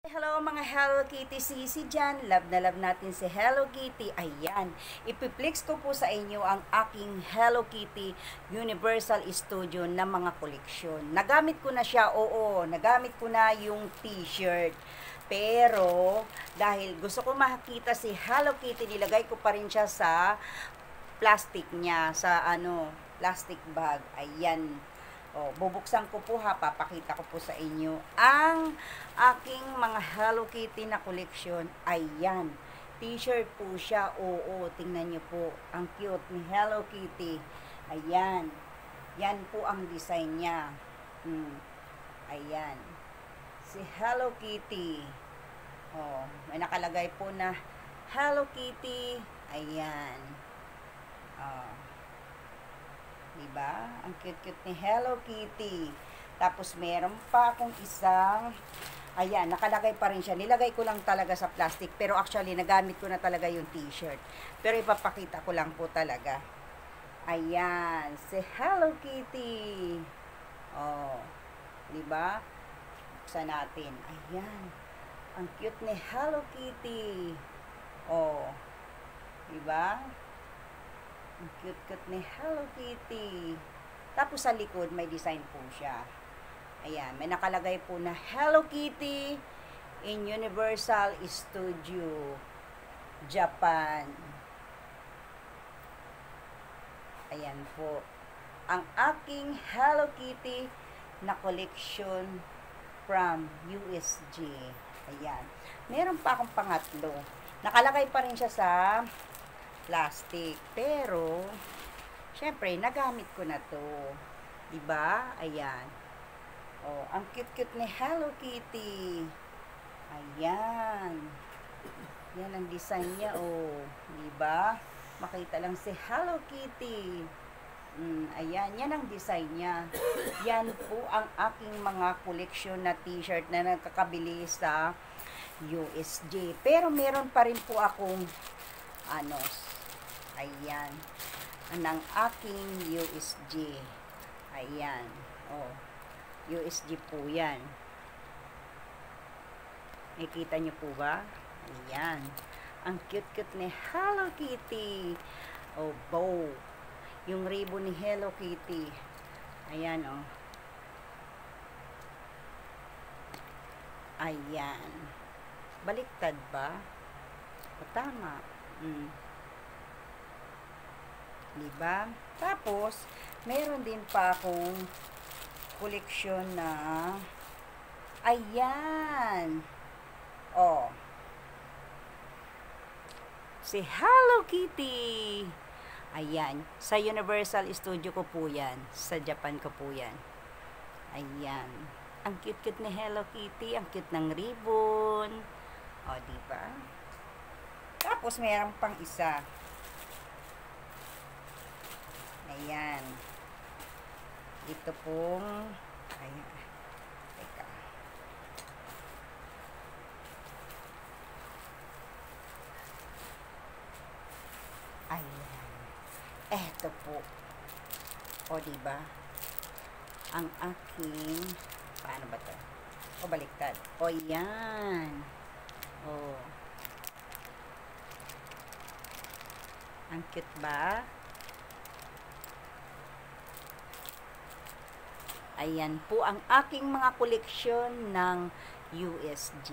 Hello mga Hello Kitty sisi dyan. Love na love natin si Hello Kitty. Ayan. Ipiplex ko po sa inyo ang aking Hello Kitty Universal Studio na mga koleksyon. Nagamit ko na siya, oo. Nagamit ko na yung t-shirt. Pero, dahil gusto ko makita si Hello Kitty, nilagay ko pa rin siya sa plastic niya. Sa plastic bag. Ayan. O, bubuksan ko po ha, papakita ko po sa inyo ang aking mga Hello Kitty na koleksyon. Ayan, t-shirt po siya. Oo, tingnan nyo po, ang cute ni Hello Kitty. Ayan, yan po ang design niya. Ayan, si Hello Kitty. O, may nakalagay po na Hello Kitty. Ayan. Diba? Ang cute-cute ni Hello Kitty. Tapos meron pa akong isang, ayan, nakalagay pa rin siya. Nilagay ko lang talaga sa plastic, pero actually nagamit ko na talaga yung t-shirt. Pero ipapakita ko lang po talaga. Ayan, si Hello Kitty. Oh, diba? Buksan natin. Ayan. Ang cute ni Hello Kitty. Oh, diba? Ang cute-cute ni Hello Kitty. Tapos sa likod, may design po siya. Ayan, may nakalagay po na Hello Kitty in Universal Studio, Japan. Ayan po. Ang aking Hello Kitty na collection from USG. Ayan. Meron pa akong pangatlo. Nakalagay pa rin siya sa plastic. Pero, syempre, nagamit ko na to. Diba? Ayan. Oh, ang cute-cute ni Hello Kitty. Ayan. Yan ang design niya, oh. Diba? Makita lang si Hello Kitty. Ayan, yan ang design niya. Yan po ang aking mga koleksyon na t-shirt na nagkakabili sa USG. Pero meron pa rin po akong ayan, ang aking USG. Ayan, oh, USG po yan. Nakikita nyo po ba? Ayan, ang cute-cute ni Hello Kitty. Oh, bow. Yung ribbon ni Hello Kitty. Ayan, oh. Ayan. Baliktad ba? O, tama. Diba? Tapos, meron din pa akong koleksyon na ayan. Oh. Si Hello Kitty. Ayan. Sa Universal Studio ko po yan. Sa Japan ko po yan. Ayan. Ang cute-cute ni Hello Kitty. Ang cute ng ribbon. O, diba? Tapos, meron pang isa. Ayan. Ito pong, ayan. Teka. Ayan. Eto po. O, diba? Ang aking, paano ba to? O, baliktad. O, yan. O. Ang cute ba? Ayan po ang aking mga koleksyon ng USG.